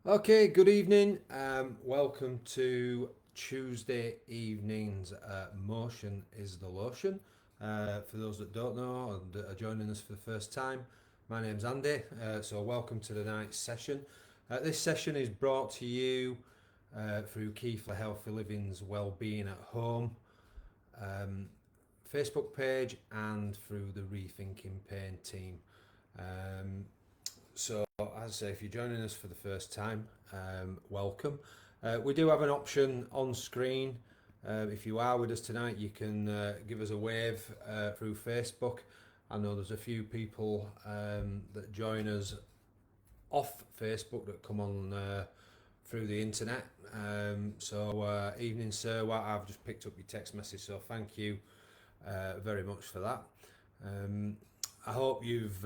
Okay, good evening. Welcome to Tuesday evening's Motion is the Lotion. For those that don't know and that are joining us for the first time, my name's Andy. So welcome to tonight's session. This session is brought to you through Keith Healthy Living's Wellbeing at Home um, Facebook page and through the Rethinking Pain team. Um, so, as I say, if you're joining us for the first time, welcome. We do have an option on screen. If you are with us tonight, you can give us a wave through Facebook. I know there's a few people that join us off Facebook that come on through the internet. Evening, sir. Well, I've just picked up your text message, so thank you very much for that. I hope you've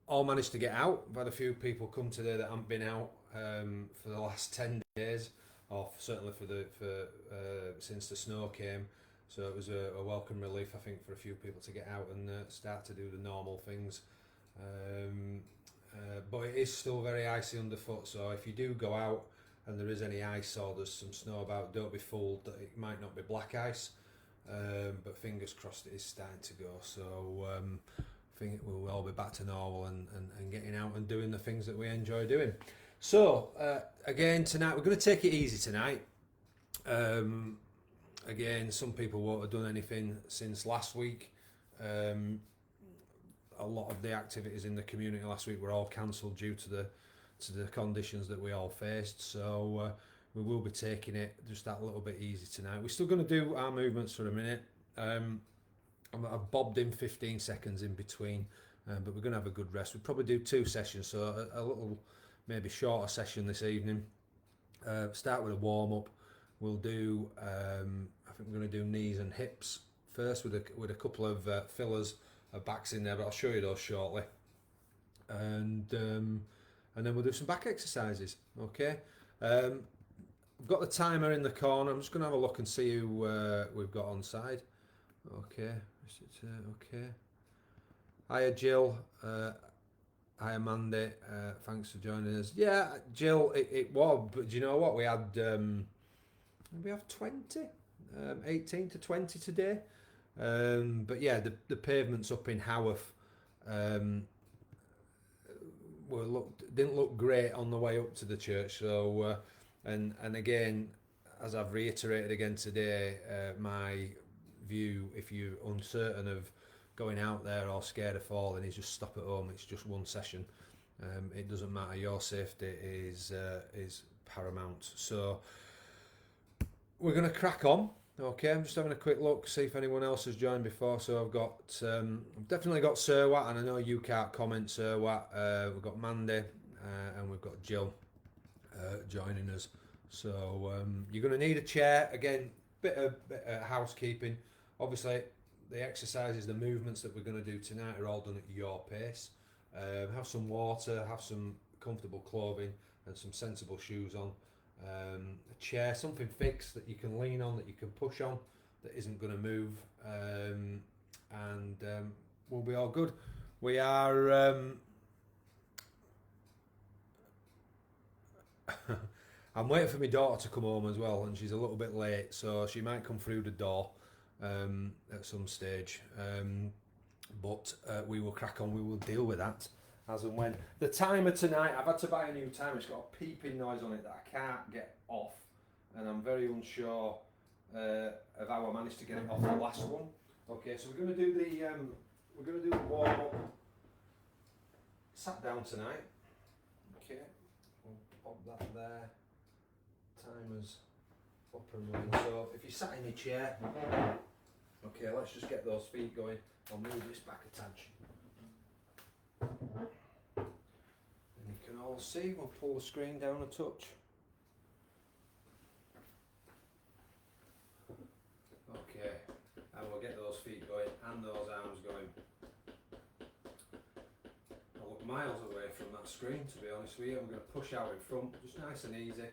all managed to get out. I've had a few people come today that haven't been out for the last 10 days, or certainly for since the snow came. So it was a welcome relief, I think, for a few people to get out and start to do the normal things. But it is still very icy underfoot, so if you do go out and there is any ice or there's some snow about, don't be fooled that it might not be black ice. But fingers crossed it is starting to go. So I think we'll all be back to normal and getting out and doing the things that we enjoy doing. So again, tonight we're going to take it easy tonight. Again, some people won't have done anything since last week. A lot of the activities in the community last week were all cancelled due to the conditions that we all faced. So we will be taking it just that little bit easy tonight. We're still going to do our movements for a minute. I've bobbed in 15 seconds in between, but we're going to have a good rest. We'll probably do 2 sessions, so a little maybe shorter session this evening. Start with a warm up. We'll do I think we're going to do knees and hips first with a couple of fillers of backs in there, but I'll show you those shortly. And then we'll do some back exercises. Okay. I've got the timer in the corner. I'm just going to have a look and see who we've got on side. Okay. Okay. Hiya, Jill. Hiya, Mandy. Thanks for joining us. Yeah, Jill, it was, but do you know what? We have 20, 18 to 20 today. But yeah, the pavements up in Haworth didn't look great on the way up to the church. So and again, as I've reiterated again today, my view, if you're uncertain of going out there or scared of falling, is just stop at home. It's just one session. It doesn't matter. Your safety is paramount. So we're going to crack on. Okay, I'm just having a quick look, see if anyone else has joined before. So I've definitely got Sirwat, and I know you can't comment, Sirwat. We've got Mandy, and we've got Jill joining us. So you're going to need a chair. Again, bit of housekeeping. Obviously, the exercises, the movements that we're going to do tonight are all done at your pace. Have some water, have some comfortable clothing, and some sensible shoes on. A chair, something fixed that you can lean on, that you can push on, that isn't going to move, and we'll be all good. We are I'm waiting for my daughter to come home as well, and she's a little bit late, so she might come through the door at some stage, but we will crack on. We will deal with that as and when. The timer tonight, I've had to buy a new timer. It's got a peeping noise on it that I can't get off, and I'm very unsure of how I managed to get it off the last one. Okay, so we're going to do the warm up. Sat down tonight. Okay, we'll pop that there. Timer's up and running. So if you sat in your chair, okay, let's just get those feet going. I'll move this back a touch. And you can all see, we'll pull the screen down a touch. Okay, and we'll get those feet going and those arms going. I look miles away from that screen, to be honest with you. I'm going to push out in front, just nice and easy.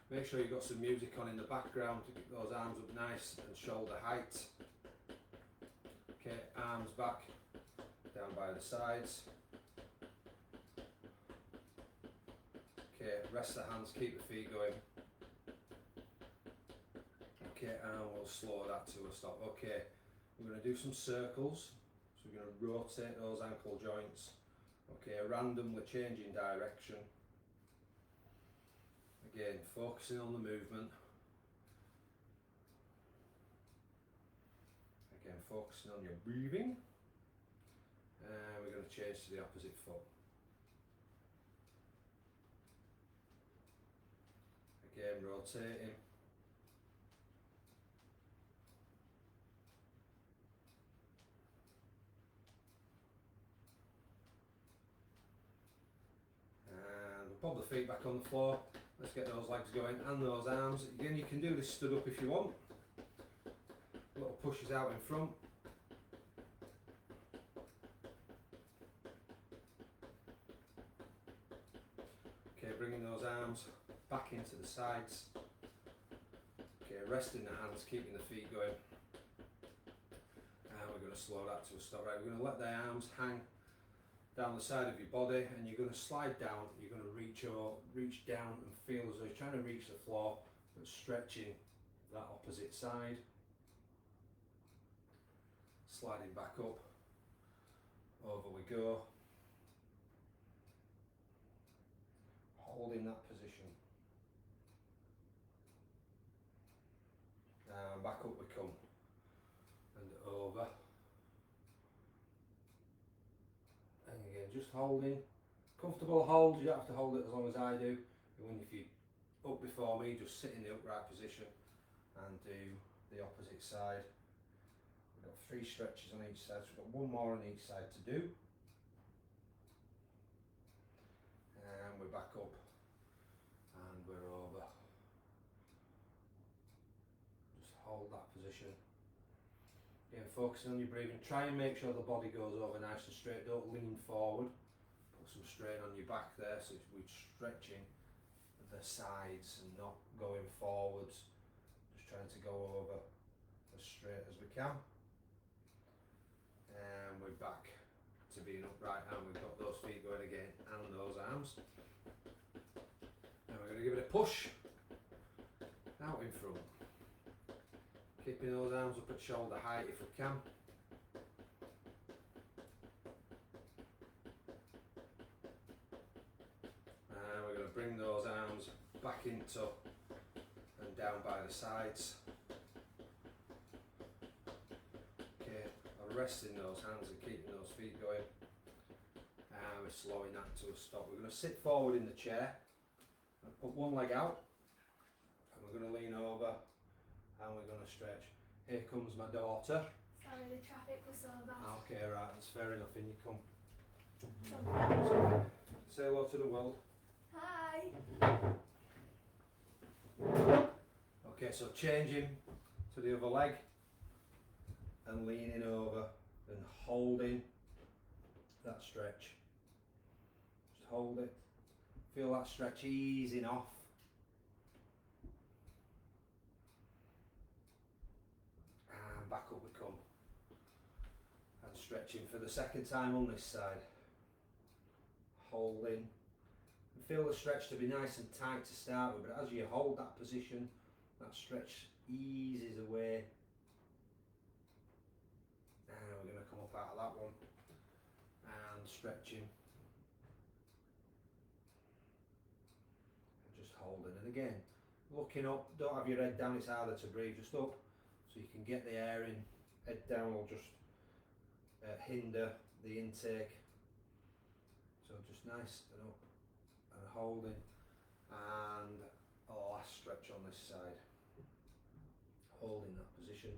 Make sure you've got some music on in the background to keep those arms up nice and shoulder height. Okay, arms back, down by the sides. rest the hands, keep the feet going. Okay, and we'll slow that to a stop. Okay, we're going to do some circles. So we're going to rotate those ankle joints. Okay, randomly changing direction. Again, focusing on the movement. Again, focusing on your breathing. And we're going to change to the opposite foot. Again, rotating. And we'll pop the feet back on the floor. Let's get those legs going and those arms. Again, you can do this stood up if you want. Little pushes out in front. Okay, bringing those arms back into the sides. Okay, resting the hands, keeping the feet going. And we're going to slow that to a stop. Right, we're going to let the arms hang down the side of your body, and you're going to slide down. You're going to reach down and feel as though you're trying to reach the floor, but stretching that opposite side. Sliding back up. Over we go. Holding that position. And back up we come. And over. And again, just holding. Comfortable hold, you don't have to hold it as long as I do. And when if you up before me, just sit in the upright position and do the opposite side. We've got 3 stretches on each side, so we've got 1 more on each side to do. And we're back up and we're over. Just hold that position. Again, focusing on your breathing. Try and make sure the body goes over nice and straight. Don't lean forward. Put some strain on your back there, so we're stretching the sides and not going forwards. Just trying to go over as straight as we can. And we're back to being upright, and we've got those feet going again and those arms. And we're going to give it a push out in front. Keeping those arms up at shoulder height if we can. And we're going to bring those arms back into and down by the sides. Okay, resting those hands and keeping those feet going. And we're slowing that to a stop. We're going to sit forward in the chair and put one leg out. And we're going to lean over and we're going to stretch. Here comes my daughter. Sorry, the traffic was so bad. Okay, right, that's fair enough. In you come. So, Say hello to the world. hi. Okay, so changing to the other leg and leaning over and holding that stretch. Just hold it. Feel that stretch easing off. And back up we come. And stretching for the second time on this side. Holding. And feel the stretch to be nice and tight to start with, but as you hold that position, that stretch eases away. And we're going to come up out of that one. And stretching. And just holding. And again, looking up, don't have your head down, it's harder to breathe, just up. So you can get the air in, head down will just hinder the intake. So just nice and up and holding, and a last stretch on this side. Holding that position.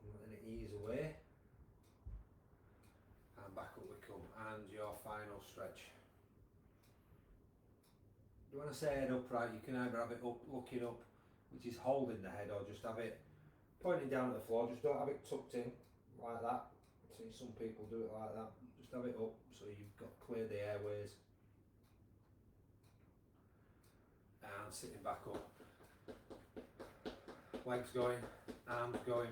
And letting it ease away. And back up we come, and your final stretch. You want to say head upright, you can either have it up, looking up, which is holding the head, or just have it pointing down at the floor. Just don't have it tucked in like that. See, some people do it like that. Just have it up so you've got clear the airways. And sitting back up. Legs going, arms going.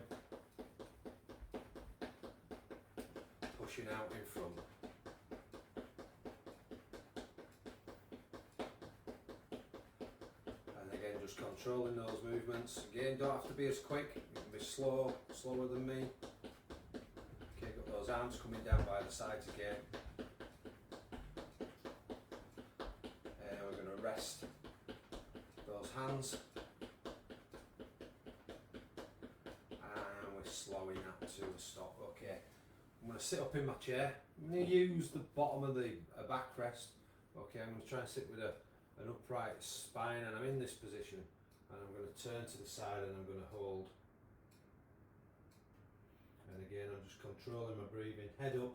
pushing out in front. And again, just controlling those movements. Again, don't have to be as quick, you can be slower than me. Okay, got those arms coming down by the sides again. And we're going to rest those hands. And we're slowing that to a stop. Okay, I'm going to sit up in my chair. I'm going to use the bottom of the backrest. Okay, I'm going to try and sit with an upright spine, and I'm in this position. And I'm going to turn to the side and I'm going to hold. And again, I'm just controlling my breathing. Head up,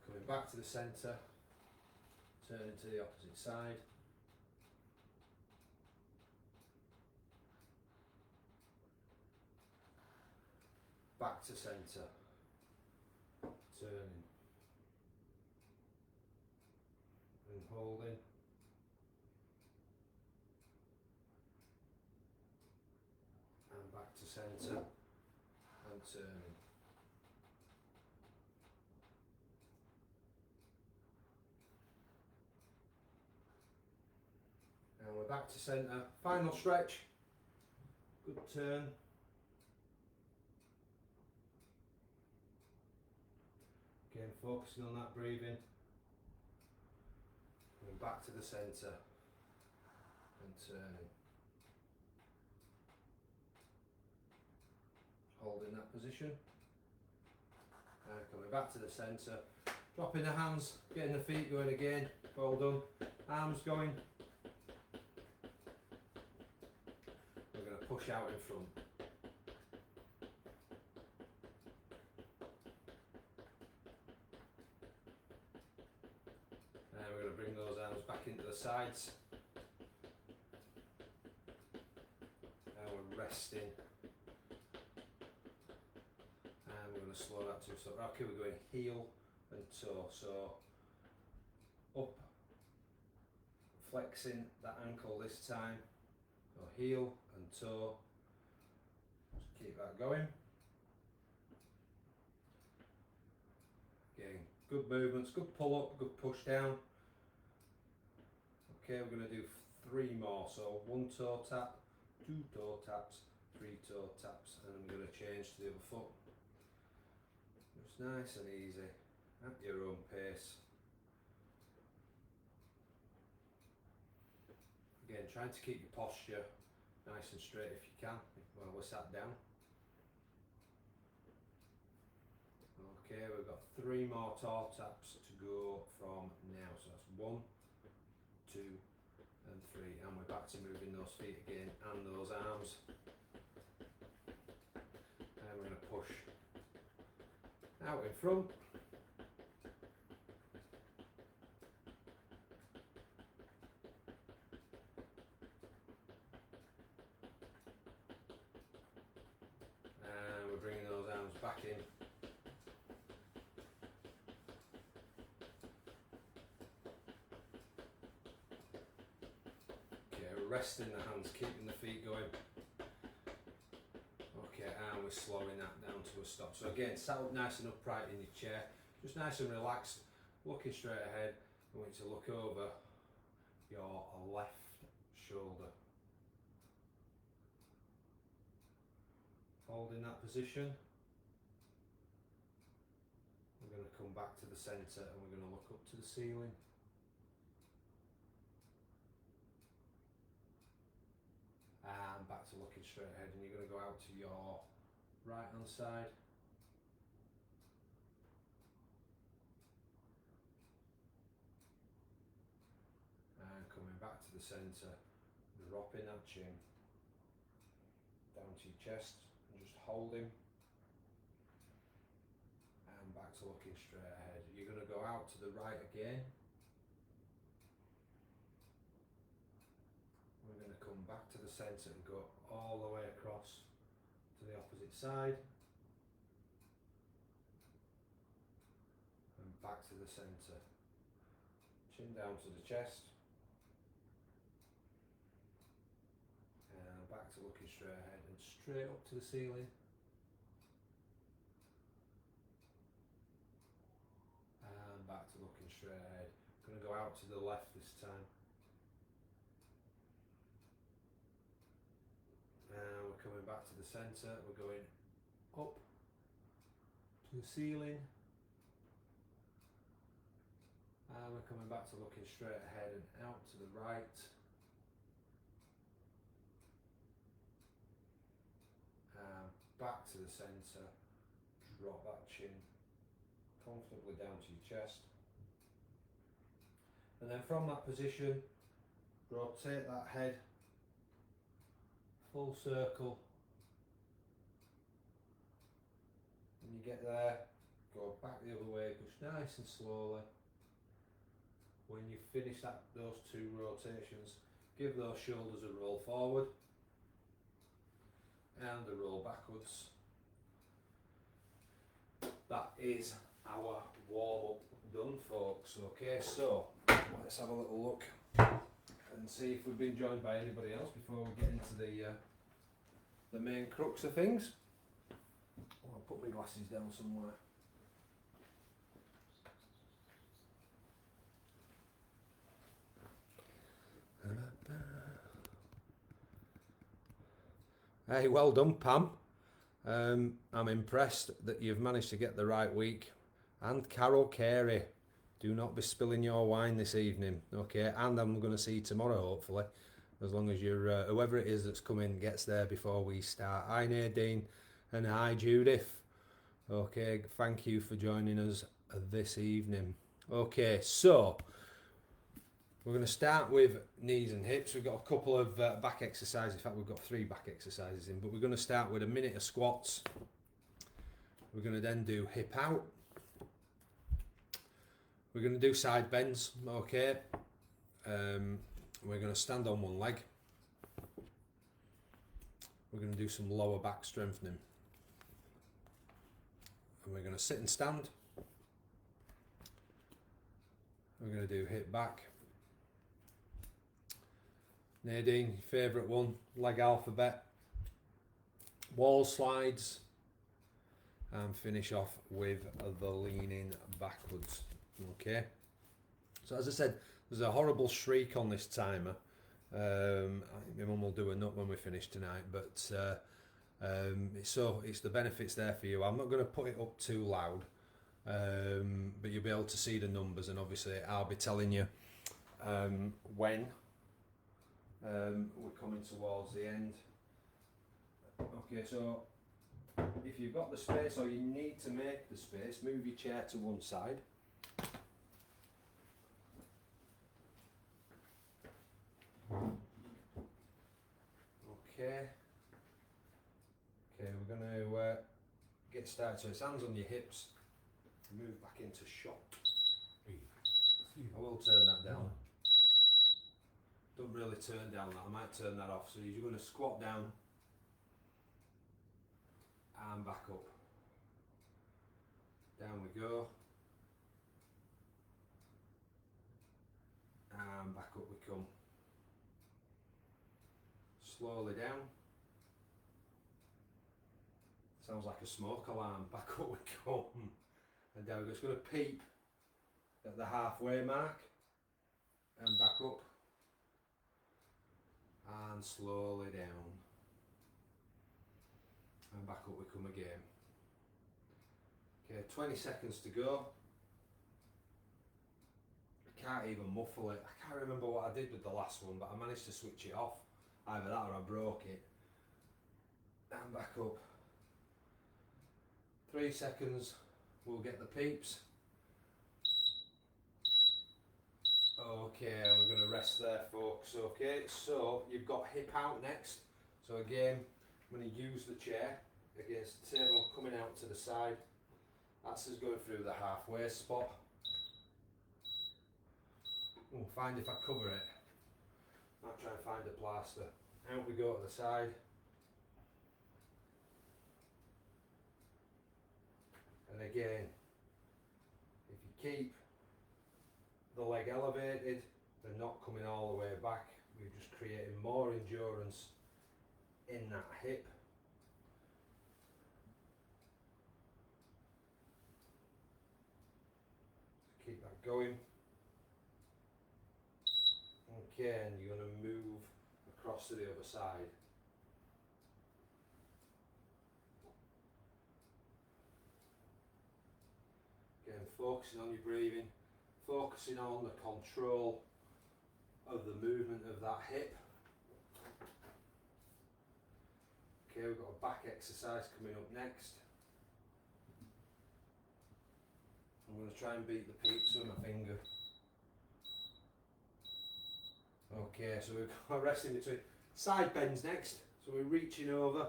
coming back to the centre, turning to the opposite side. Back to centre, turning and holding. And back to centre and turning. And we're back to centre. Final stretch. Good turn. Again, focusing on that breathing. Coming back to the centre and turning. Holding that position. And coming back to the centre. Dropping the hands, getting the feet going again. Well done. Arms going. We're going to push out in front. And we're going to bring those arms back into the sides. And we're resting. And we're going to slow that to a stop. Okay, we're going heel and toe. So up, flexing that ankle this time. So heel and toe. Just keep that going. Again, good movements, good pull up, good push down. Okay, we're going to do 3 more. So 1 toe tap, 2 toe taps, 3 toe taps, and I'm going to change to the other foot. Just nice and easy, at your own pace. Again, trying to keep your posture nice and straight if you can, while we're sat down. Okay, we've got 3 more toe taps to go from now. So that's 1, 2 and 3, and we're back to moving those feet again and those arms. And we're going to push out in front. And we're bringing those arms back in. Okay, we're resting the hands, keeping the feet going. Okay, and we're slowing that down to a stop. So again, sat up nice and upright in your chair, just nice and relaxed, looking straight ahead. I want you to look over your left shoulder. Holding that position. We're going to come back to the centre and we're going to look up to the ceiling. And back to looking straight ahead, and you're going to go out to your right hand side. And coming back to the centre, dropping that chin down to your chest and just holding. And back to looking straight ahead. You're going to go out to the right again. We're going to come back to the centre and go all the way across to the opposite side. And back to the centre. Chin down to the chest. And back to looking straight ahead and straight up to the ceiling. straight ahead. Going to go out to the left this time. And we're coming back to the centre. We're going up to the ceiling. And we're coming back to looking straight ahead and out to the right. And back to the centre. Drop that chin comfortably down to your chest. And then from that position, rotate that head full circle. When you get there, go back the other way, push nice and slowly. When you finish those two rotations, give those shoulders a roll forward and a roll backwards. That is our warm up done, folks. Okay, so let's have a little look and see if we've been joined by anybody else before we get into the main crux of things. I'll put my glasses down somewhere. Hey, well done, Pam. I'm impressed that you've managed to get the right week. And Carol Carey, do not be spilling your wine this evening, okay? And I'm going to see you tomorrow, hopefully, as long as you're whoever it is that's coming gets there before we start. Hi Nadine and hi Judith. Okay, thank you for joining us this evening. Okay, so we're going to start with knees and hips. We've got a couple of back exercises. In fact, we've got 3 back exercises in, but we're going to start with a minute of squats. We're going to then do hip out. We're going to do side bends, okay. We're going to stand on one leg. We're going to do some lower back strengthening. And we're going to sit and stand. We're going to do hip back. Nadine, your favourite one, leg alphabet, wall slides, and finish off with the leaning backwards. Okay, so as I said, there's a horrible shriek on this timer. I think my mum will do a nut when we finish tonight, but it's the benefits there for you. I'm not going to put it up too loud, but you'll be able to see the numbers, and obviously I'll be telling you when we're coming towards the end. Okay, so if you've got the space or you need to make the space, move your chair to one side. Okay, we're going to get started. So it's hands on your hips, move back into shot. I will turn that down. Don't really turn down that, I might turn that off. So you're going to squat down and back up. Down we go. And back up we come. Slowly down. Sounds like a smoke alarm. Back up we come. And down we go. It's going to peep at the halfway mark. And back up. And slowly down. And back up we come again. Okay, 20 seconds to go. I can't even muffle it. I can't remember what I did with the last one, but I managed to switch it off. Either that or I broke it. And back up. 3 seconds, we'll get the peeps. Okay, and we're going to rest there, folks. Okay, so you've got hip out next. So again, I'm going to use the chair against the table, coming out to the side. That's us going through the halfway spot. We'll find if I cover it. Might try and find a plaster. Out we go to the side. And again, if you keep the leg elevated, they're not coming all the way back. We're just creating more endurance in that hip. Keep that going. Okay, and you're going to move across to the other side. Again, focusing on your breathing, focusing on the control of the movement of that hip. Okay, we've got a back exercise coming up next. I'm going to try and beat the peeps with my finger. Okay, so we've got a rest in between. Side bends next, so we're reaching over.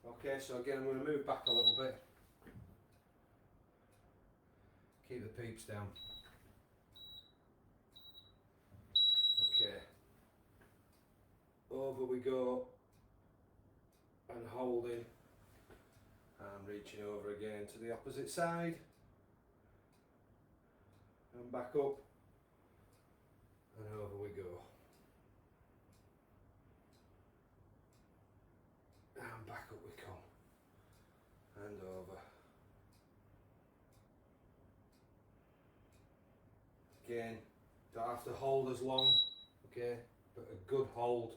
Okay, so again I'm going to move back a little bit. Keep the peeps down. Okay. Over we go. And holding. And reaching over again to the opposite side. And back up. And over we go. And back up we come. And over. Again, don't have to hold as long, okay, but a good hold,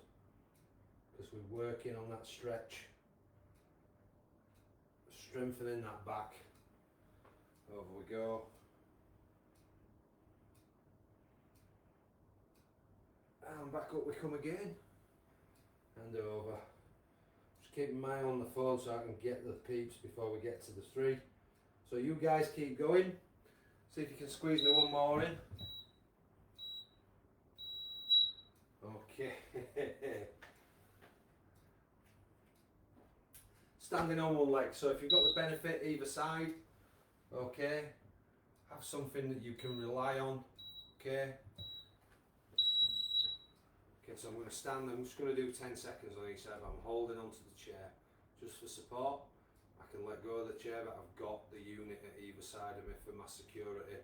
because we're working on that stretch, strengthening that back. Over we go. And back up we come again. And over. Just keeping my eye on the phone so I can get the peeps before we get to the 3. So you guys keep going. See if you can squeeze me one more in. Okay. Standing on one leg. So if you've got the benefit either side, okay, have something that you can rely on. Okay. Okay, so I'm going to stand. I'm just going to do 10 seconds on each side. I'm holding onto the chair just for support. I can let go of the chair, but I've got the unit at either side of me for my security.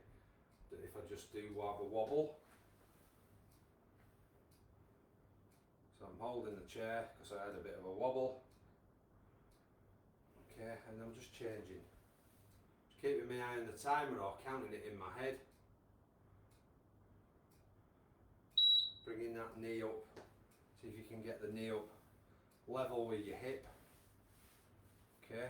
That if I just do have a wobble. So I'm holding the chair because I had a bit of a wobble. Okay, and I'm just changing. Just keeping my eye on the timer or counting it in my head. Bringing that knee up. See if you can get the knee up level with your hip. Okay.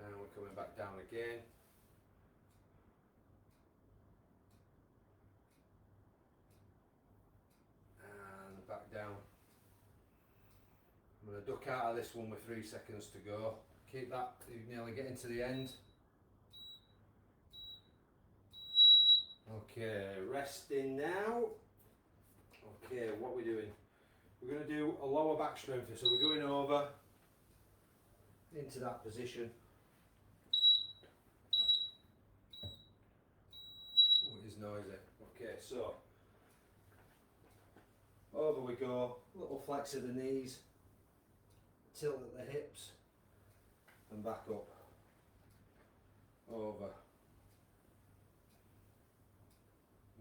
And we're coming back down again. And back down. I'm going to duck out of this one with 3 seconds to go. Keep that, you're nearly getting to the end. Okay, resting now. Okay, what are we doing? We're going to do a lower back strength. So we're going over into that position. Oh, it is noisy. Okay, so over we go. Little flex of the knees, tilt at the hips, and back up. Over.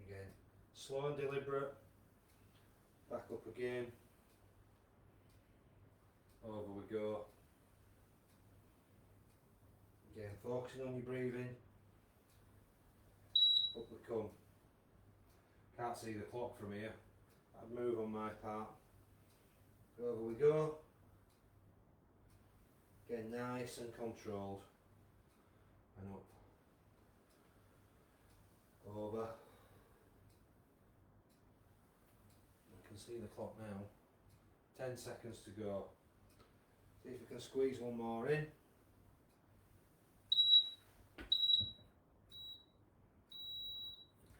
Again, slow and deliberate. Back up again. Over we go. Again, focusing on your breathing. Up we come. Can't see the clock from here. I'd move on my part. Over we go. Again, nice and controlled. And up. Over. I can see the clock now. 10 seconds to go. See if we can squeeze one more in.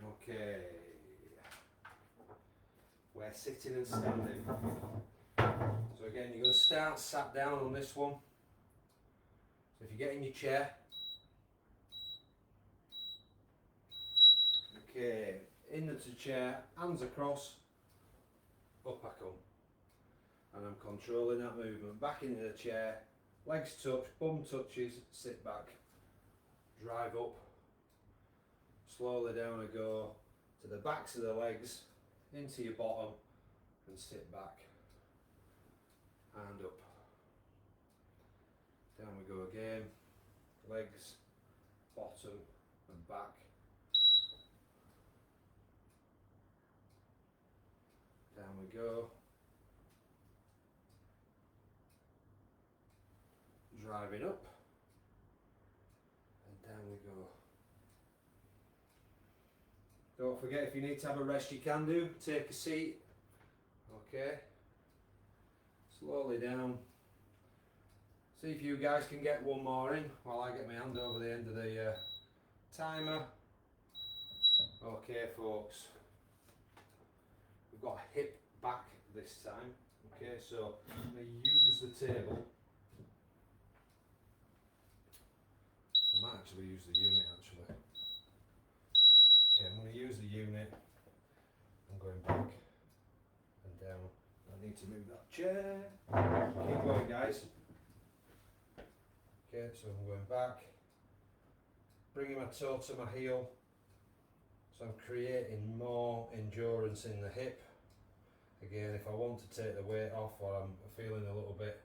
Okay. We're sitting and standing. So again, you're going to start sat down on this one. So if you get in your chair. Okay, into the chair, hands across, up I come. And I'm controlling that movement. Back into the chair, legs touch, bum touches, sit back. Drive up. Slowly down I go to the backs of the legs, into your bottom, and sit back. And up. Down we go again. Legs, bottom, and back. go. Driving up. And down we go. Don't forget, if you need to have a rest, you can do. Take a seat. Okay. Slowly down. See if you guys can get one more in while I get my hand over the end of the timer. Okay, folks. We've got a hip back this time. Okay, so I'm going to use the table. I might actually use the unit actually. Okay, I'm going to use the unit. I'm going back and down. I need to move that chair. Keep going, guys. Okay, so I'm going back. Bringing my toe to my heel. So I'm creating more endurance in the hip. Again, if I want to take the weight off or I'm feeling a little bit,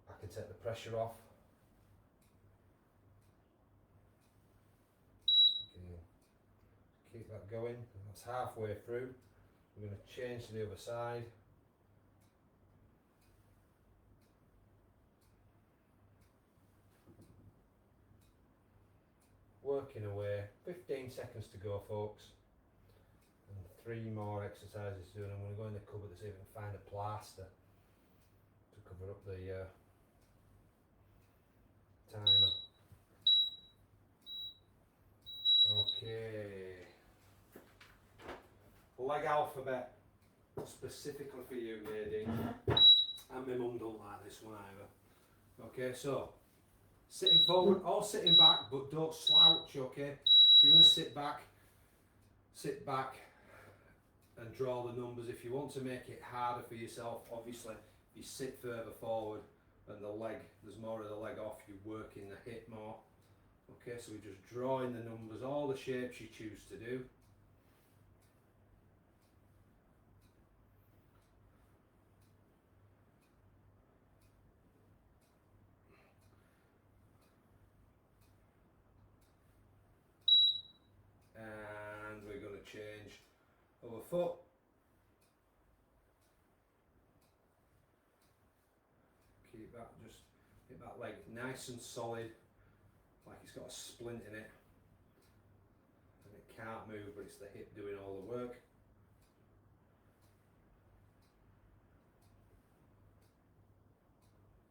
I can take the pressure off. Okay. Keep that going. That's halfway through. We're going to change to the other side. Working away. 15 seconds to go, folks. And 3 more exercises to do. And I'm going to go in the cupboard to see if I can find a plaster to cover up the timer. Okay. Leg alphabet specifically for you, Nadine. And my mum don't like this one either. Okay, so sitting forward or sitting back, but don't slouch, okay? If you're going to sit back and draw the numbers. If you want to make it harder for yourself, obviously, if you sit further forward and there's more of the leg off, you're working the hip more. Okay, so we're just drawing the numbers, all the shapes you choose to do. And we're going to change over foot. Keep that leg nice and solid, like it's got a splint in it. And it can't move, but it's the hip doing all the work.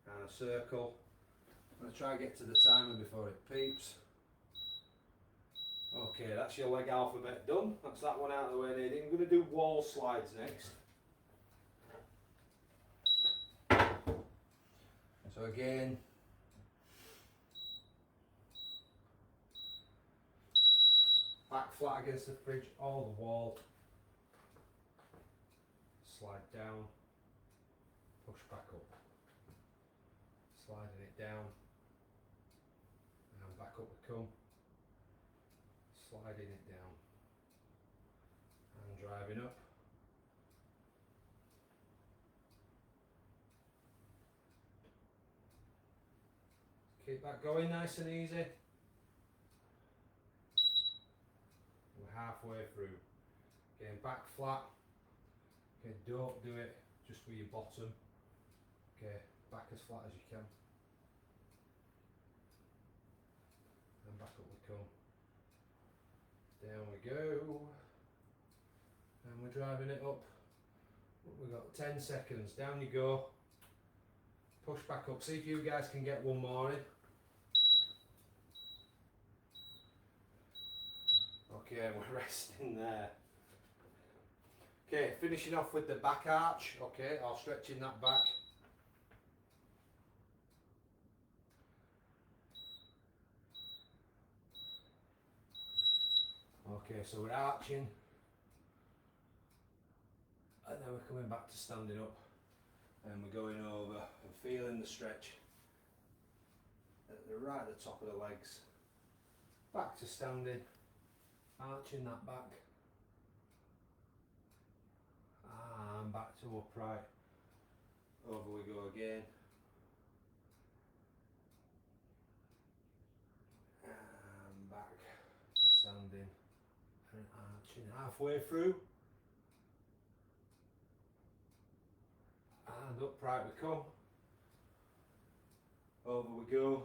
And a circle. I'm going to try and get to the timer before it peeps. Okay, that's your leg alphabet done. That's that one out of the way, Nadine. I'm going to do wall slides next. So again, back flat against the fridge or the wall. Slide down, push back up. Sliding it down, and back up we come. Sliding it down and driving up. Keep that going nice and easy. We're halfway through. Getting back flat. Okay, don't do it just with your bottom. Okay, back as flat as you can. And back up we come. Down we go, and we're driving it up. We've got 10 seconds. Down you go. Push back up. See if you guys can get one more in. Okay, we're resting there. Okay, finishing off with the back arch. Okay, or stretching that back. Okay, so we're arching, and then we're coming back to standing up, and we're going over and feeling the stretch right at the top of the legs. Back to standing, arching that back, and back to upright. Over we go again. And back to standing. And arching halfway through. Stand upright we come. Over we go.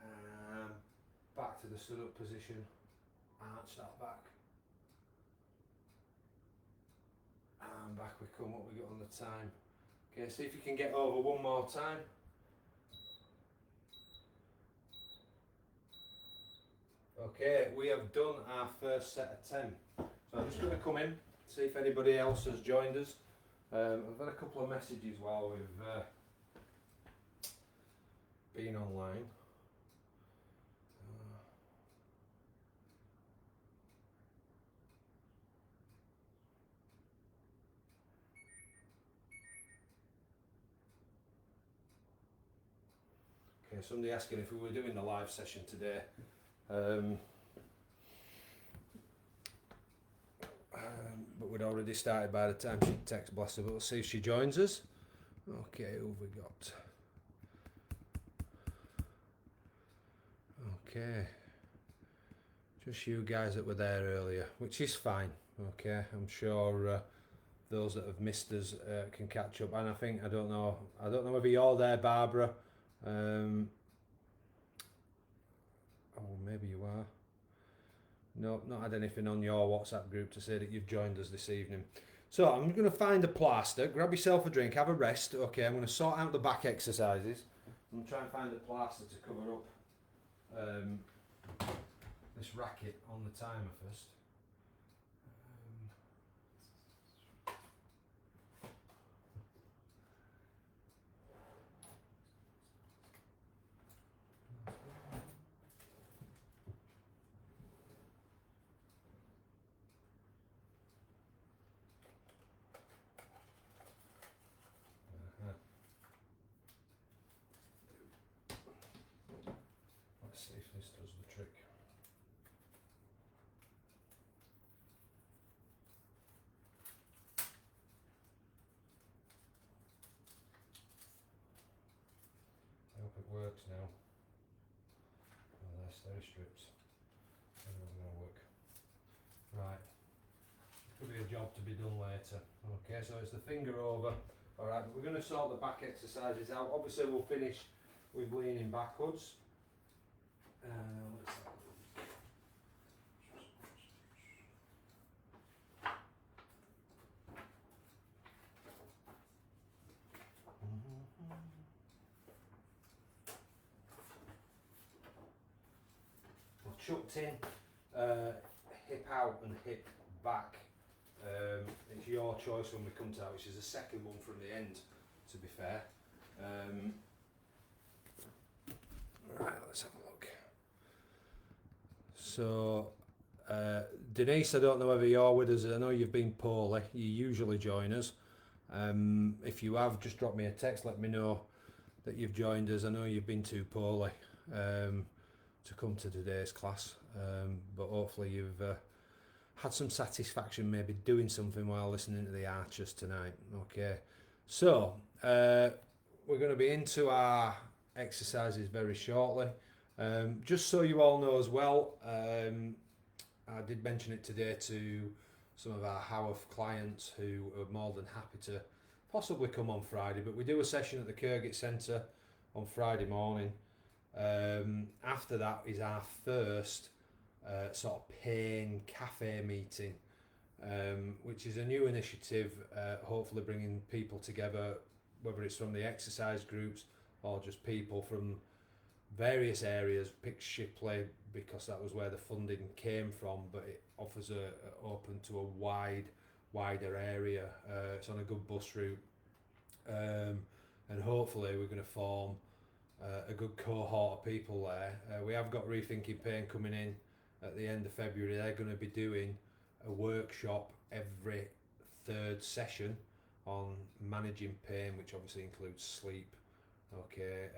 And back to the stood up position. Arch that back. And back we come. What we got on the time? Okay, see if you can get over one more time. Okay, we have done our first set of 10. So I'm just going to come in, see if anybody else has joined us. I've had a couple of messages while we've been online. Okay, somebody asking if we were doing the live session today. But we'd already started by the time she texts, bless her, but we'll see if she joins us. Okay, who have we got? Okay, just you guys that were there earlier, which is fine. Okay, I'm sure those that have missed us can catch up. And I don't know whether you're there, Barbara. Oh, maybe you are. No, not had anything on your WhatsApp group to say that you've joined us this evening. So I'm going to find a plaster, grab yourself a drink, have a rest. Okay, I'm going to sort out the back exercises. I'm going to try and find a plaster to cover up this racket on the timer first. Let's see if this does the trick. I hope it works now. Oh, there's steri strips. I know it's going to work. Right. Could be a job to be done later. Okay, so it's the finger over. Alright, but we're going to sort the back exercises out. Obviously we'll finish with leaning backwards. Let's have a look. Well, chucked in, hip out and hip back. It's your choice when we come to that, which is the second one from the end, to be fair. Right, let's have a look. So, Denise, I don't know whether you're with us. I know you've been poorly. You usually join us. If you have, just drop me a text, let me know that you've joined us. I know you've been too poorly to come to today's class, but hopefully you've had some satisfaction maybe doing something while listening to the Archers tonight. Okay, so we're going to be into our exercises very shortly. Just so you all know as well, I did mention it today to some of our Haworth clients who are more than happy to possibly come on Friday, but we do a session at the Kirgit Centre on Friday morning. After that is our first sort of pain cafe meeting, which is a new initiative, hopefully bringing people together, whether it's from the exercise groups or just people from various areas. Pick Shipley because that was where the funding came from, but it offers open to a wider area. It's on a good bus route, and hopefully we're going to form a good cohort of people there. We have got Rethinking Pain coming in at the end of February. They're going to be doing a workshop every third session on managing pain, which obviously includes sleep, okay,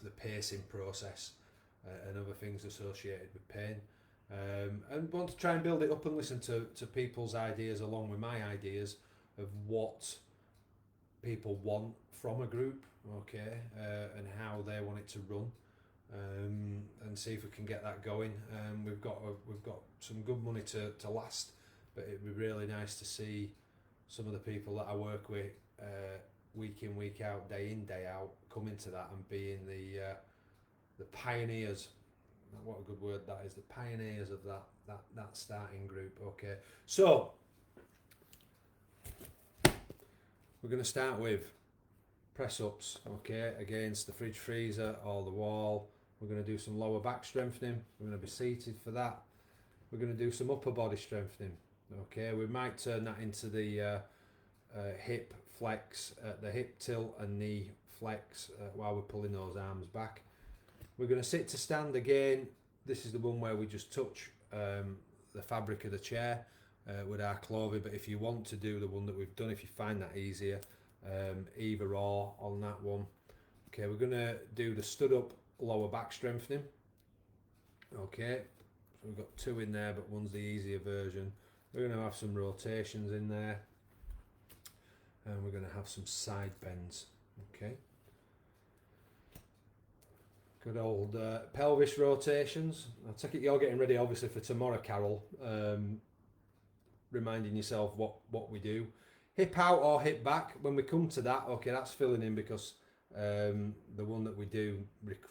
the pacing process, and other things associated with pain, and want to try and build it up and listen to people's ideas along with my ideas of what people want from a group, okay, and how they want it to run, and see if we can get that going. We've got some good money to last but it'd be really nice to see some of the people that I work with week in, week out, day in, day out, come into that and being the pioneers. What a good word that is, the pioneers of that starting group. Okay, so we're going to start with press ups, okay, against the fridge freezer or the wall. We're going to do some lower back strengthening. We're going to be seated for that. We're going to do some upper body strengthening, okay. We might turn that into the hip flex, the hip tilt and knee flex while we're pulling those arms back. We're going to sit to stand again. This is the one where we just touch the fabric of the chair with our clothing, but if you want to do the one that we've done, if you find that easier, either or on that one. Okay, we're going to do the stood up lower back strengthening. Okay, so we've got 2 in there, but one's the easier version. We're going to have some rotations in there, and we're going to have some side bends. Okay, good old pelvis rotations. I take it you're getting ready obviously for tomorrow, Carol, reminding yourself what we do. Hip out or hip back, when we come to that, okay, that's filling in because the one that we do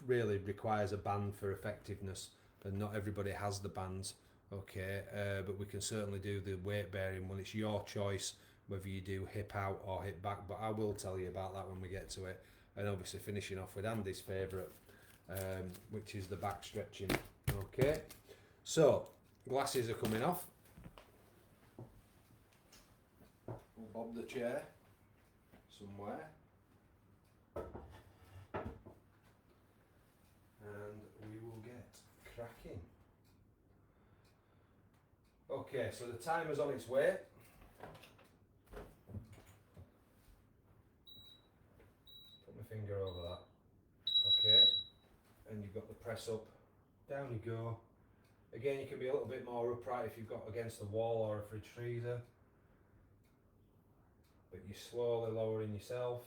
really requires a band for effectiveness, and not everybody has the bands, okay, but we can certainly do the weight bearing one. It's your choice whether you do hip out or hip back, but I will tell you about that when we get to it. And obviously finishing off with Andy's favourite, which is the back stretching. Okay, so glasses are coming off. We'll bob the chair somewhere, and we will get cracking. Okay, so the timer's on its way. Put my finger over that. Okay, and you've got the press up. Down you go. Again, you can be a little bit more upright if you've got against the wall or a fridge freezer. But you're slowly lowering yourself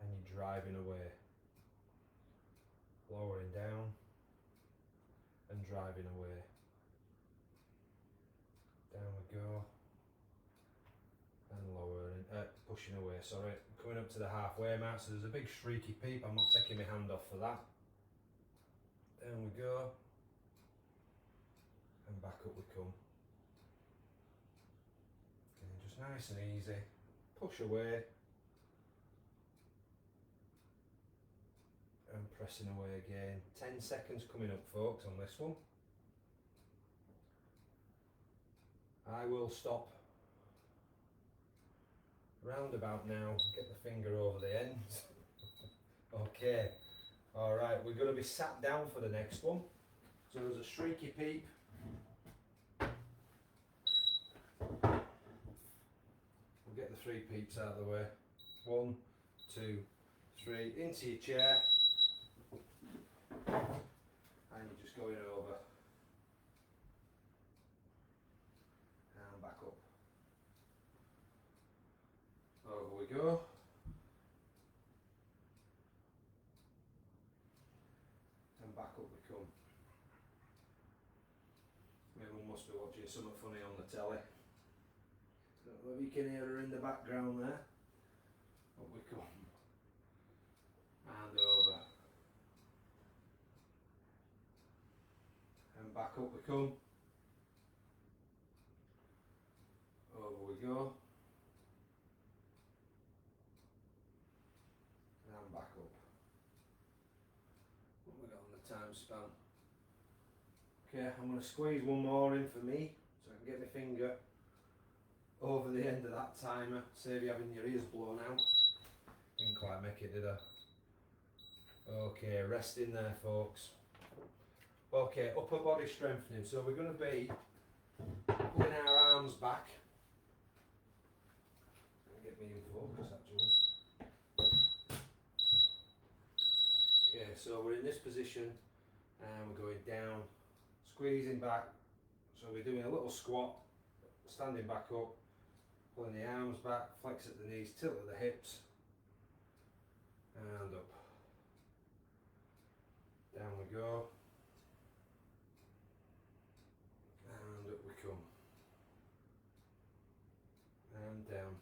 and you're driving away. Lowering down and driving away. Down we go. And lowering, pushing away, sorry. Coming up to the halfway mark, so there's a big streaky peep. I'm not taking my hand off for that. Down we go. And back up we come. Just nice and easy. Push away. And pressing away again. 10 seconds coming up, folks, on this one. I will stop round about now. Get the finger over the end. Okay. Alright, we're going to be sat down for the next one. So there's a streaky peep. Get the 3 peeps out of the way. 1, 2, 3. Into your chair. And you're just going over. And back up. Over we go. And back up we come. Everyone must be watching something funny on the telly. You can hear her in the background there. Up we come. And over. And back up we come. Over we go. And back up. What have we got on the time span? Okay, I'm going to squeeze one more in for me so I can get my finger over the end of that timer. Save you having your ears blown out. Didn't quite make it, did I? Okay, rest in there, folks. Okay, upper body strengthening. So we're going to be pulling our arms back. Get me in focus actually. Okay, so we're in this position and we're going down, squeezing back. So we're doing a little squat, standing back up, pulling the arms back, flex at the knees, tilt at the hips, and up. Down we go. And up we come. down.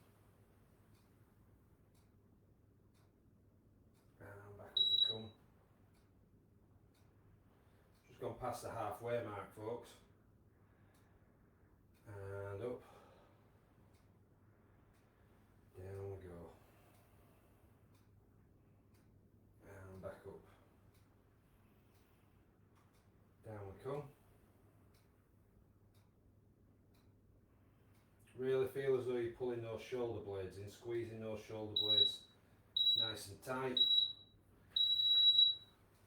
And back up we come. Just gone past the halfway mark, folks. And up. Down we go. And back up. Down we come. Really feel as though you're pulling those shoulder blades in, squeezing those shoulder blades nice and tight.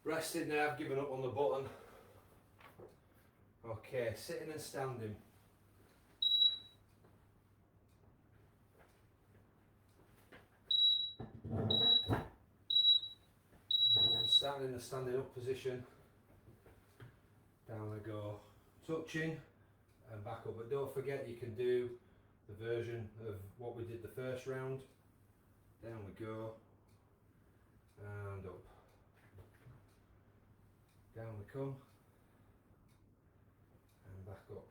Rested now, I've given up on the button. Okay, sitting and standing. Starting in the standing up position. Down we go. Touching and back up, but don't forget you can do the version of what we did the first round. Down we go and up. Down we come and back up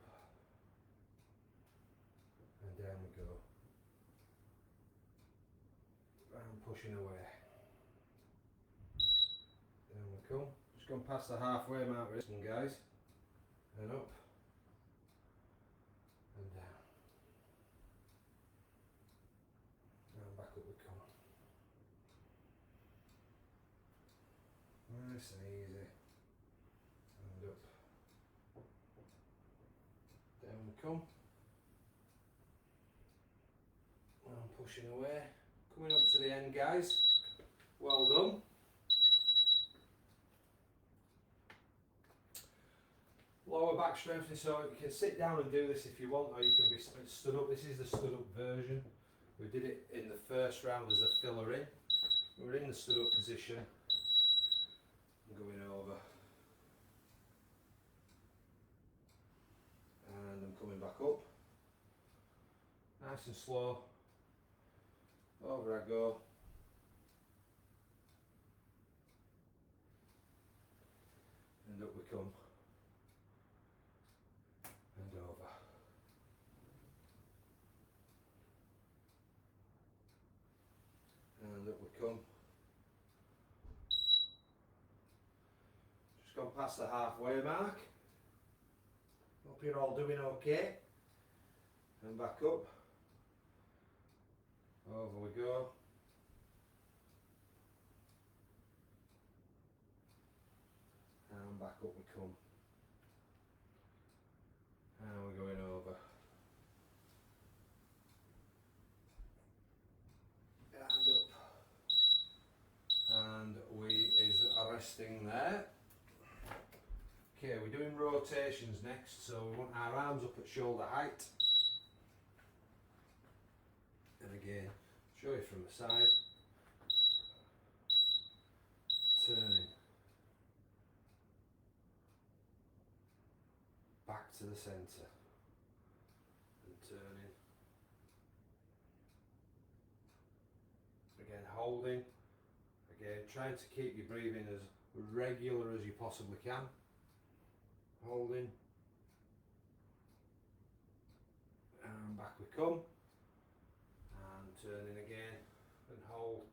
and down we go. And pushing away. Down we come. Just gone past the halfway mark with this one, guys. And up and down. And back up we come. Nice and easy. And up. Down we come. And pushing away. Coming up to the end, guys. Well done. Lower back strengthening, so you can sit down and do this if you want, or you can be stood up. This is the stood up version. We did it in the first round as a filler in. We're in the stood up position. I'm going over. And I'm coming back up. Nice and slow. Over I go. And up we come. And over. And up we come. Just gone past the halfway mark. Hope you're all doing okay. And back up. Over we go. And back up we come. And we're going over. And up. And we is resting there. Okay, we're doing rotations next, so we want our arms up at shoulder height. And again, show you from the side. Turning. Back to the centre. And turning. Again, holding. Again, trying to keep your breathing as regular as you possibly can. Holding. And back we come. And turning again. And hold.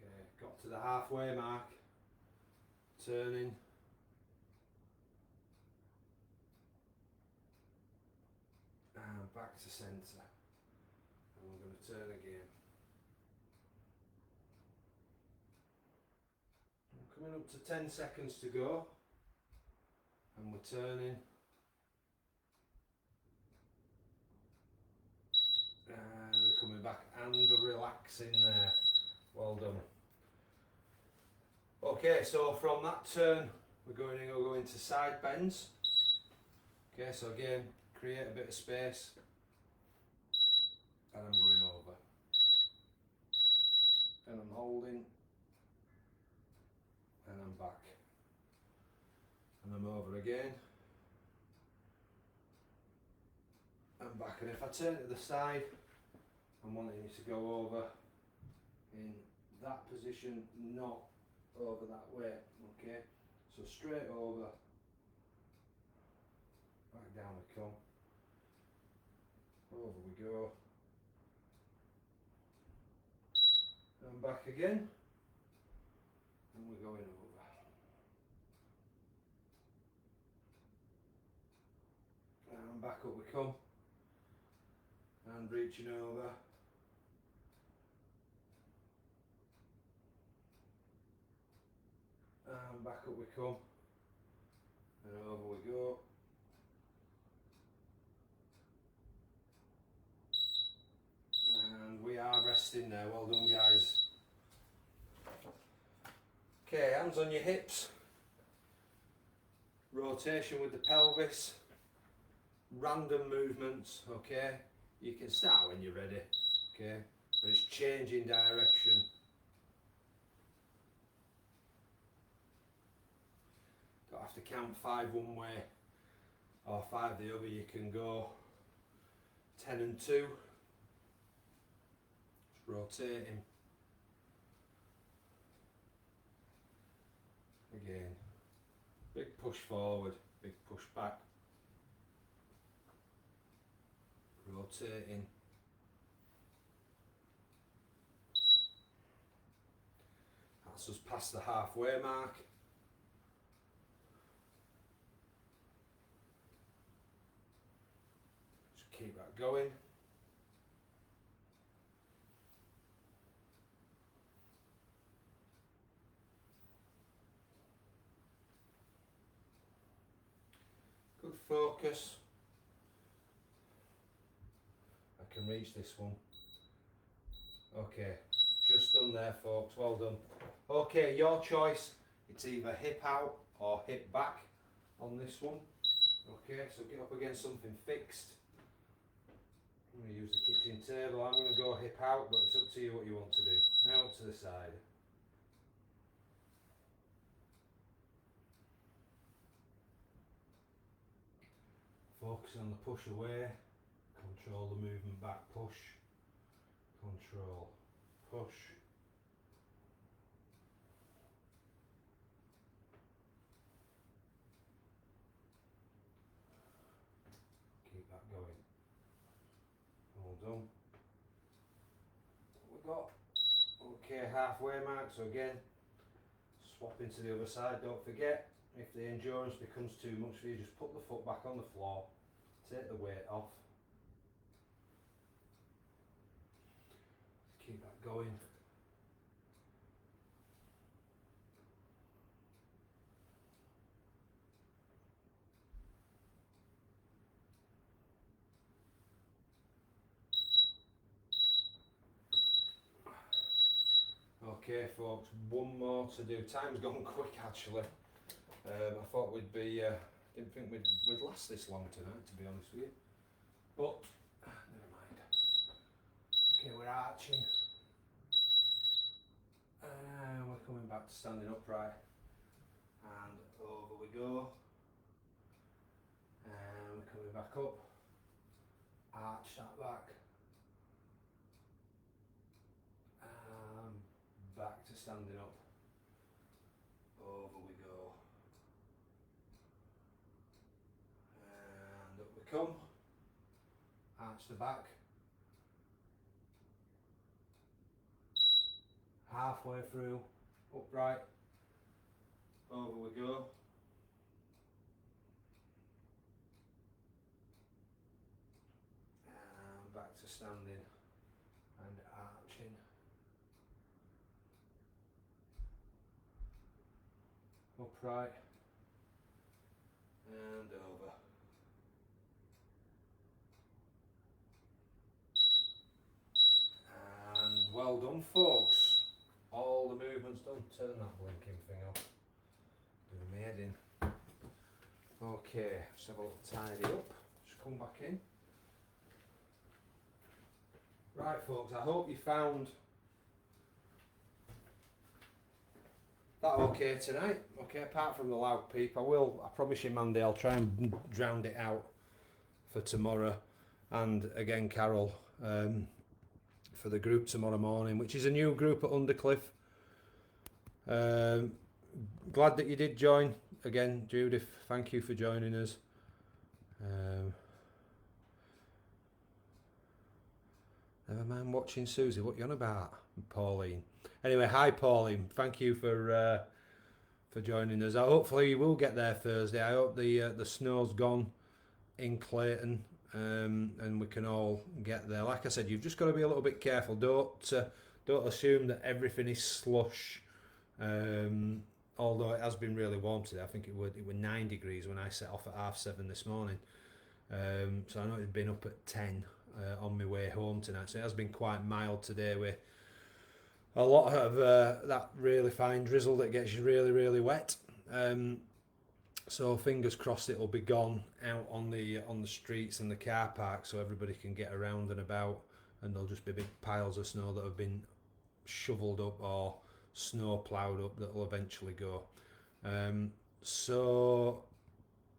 Okay, got to the halfway mark. Turning. And back to centre. And we're going to turn again. We're coming up to 10 seconds to go. And we're turning. And we're coming back and relaxing there. Well done. Okay, so from that turn we're going to go into side bends. Okay, so again, create a bit of space and I'm going over. And I'm holding and I'm back. And I'm over again. And back. And if I turn to the side, I'm wanting you to go over in that position, not over that way. Okay, so straight over, back down we come, Over we go. And back again. And we're going over. And back up we come. And reaching over. And back up we come. And over we go. And we are resting now. Well done, guys. Okay, hands on your hips. Rotation with the pelvis. Random movements, okay? You can start when you're ready, okay? But it's changing direction. Don't have to count 5 one way or 5 the other. You can go 10 and 2. Just rotating. Again, big push forward, big push back. Rotating. That's us past the halfway mark. Just keep that going. Good focus. I can reach this one. Okay, just done there, folks. Well done. Okay, your choice. It's either hip out or hip back on this one. Okay, so get up against something fixed. I'm going to use the kitchen table. I'm going to go hip out, but it's up to you what you want to do. Now to the side. Focus on the push away. Control the movement back, push. Control, push. Keep that going. All done. What we got? Okay, halfway mark. So again, swap into the other side. Don't forget, if the endurance becomes too much for you, just put the foot back on the floor. Take the weight off. Keep that going. Okay, folks, one more to do. Time's gone quick, actually. I thought we'd be. Didn't think we'd last this long tonight, to be honest with you. But never mind. Okay, we're arching. And we're coming back to standing upright. And over we go. And we're coming back up. Arch that back. And back to standing up. Over we go. And up we come. Arch the back. Halfway through, upright, over we go. And back to standing and arching. Upright and over. And well done, folks. All the movements done. Turn that blinking thing off. Do me head in. Okay, just have a little tidy up. Just come back in. Right, folks, I hope you found that okay tonight. Okay, apart from the loud peep, I promise you, Mandy, I'll try and drown it out for tomorrow. And again, Carol, for the group tomorrow morning, which is a new group at Undercliff. Glad that you did join. Again, Judith, thank you for joining us. watching Susie. What you on about, Pauline? Anyway, hi Pauline. Thank you for joining us. Hopefully you will get there Thursday. I hope the snow's gone in Clayton, and we can all get there. Like I said, you've just got to be a little bit careful. Don't assume that everything is slush. Although it has been really warm today. I think it was 9 degrees when I set off at 7:30 this morning. So I know it's been up at 10 on my way home tonight. So it has been quite mild today with a lot of that really fine drizzle that gets you really, really wet. So fingers crossed it'll be gone out on the streets and the car park, so everybody can get around and about, and there'll just be big piles of snow that have been shoveled up or snow ploughed up that will eventually go. So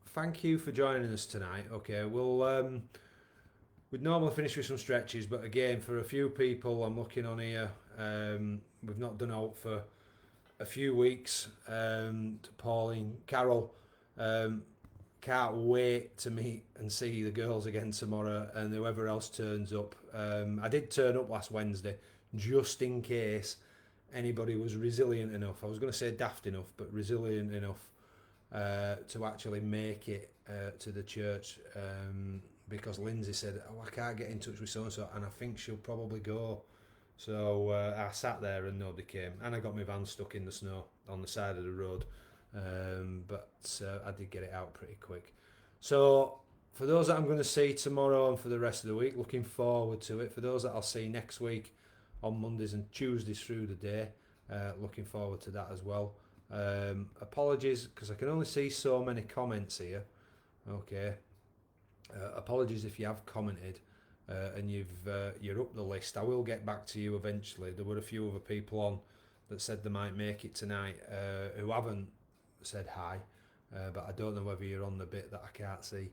thank you for joining us tonight. Okay, we'd normally finish with some stretches, but again, for a few people, I'm looking on here, we've not done out for a few weeks. Pauline, Carol, can't wait to meet and see the girls again tomorrow, and whoever else turns up. I did turn up last Wednesday just in case anybody was resilient enough. I was going to say daft enough, but resilient enough to actually make it to the church, because Lindsay said, "Oh, I can't get in touch with so and so, and I think she'll probably go." So I sat there and nobody came, and I got my van stuck in the snow on the side of the road, but I did get it out pretty quick. So for those that I'm going to see tomorrow and for the rest of the week, looking forward to it. For those that I'll see next week on Mondays and Tuesdays through the day, looking forward to that as well. Apologies because I can only see so many comments here. Okay, apologies if you have commented and you're up the list. I will get back to you eventually. There were a few other people on that said they might make it tonight who haven't said hi, but I don't know whether you're on the bit that I can't see.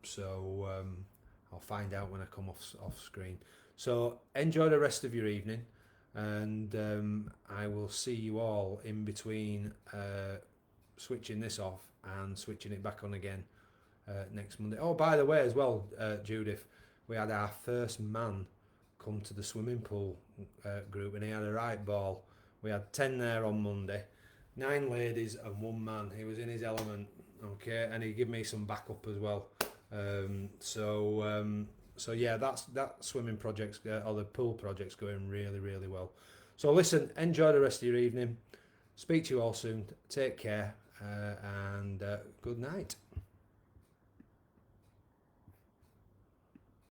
So I'll find out when I come off screen. So enjoy the rest of your evening, and I will see you all in between switching this off and switching it back on again next Monday. Oh, by the way as well, Judith, we had our first man come to the swimming pool group, and he had a right ball. We had 10 there on Monday, 9 ladies and 1 man. He was in his element, okay, and he gave me some backup as well. So yeah, that swimming project's or the pool project's going really, really well. So listen, enjoy the rest of your evening. Speak to you all soon. Take care, and good night.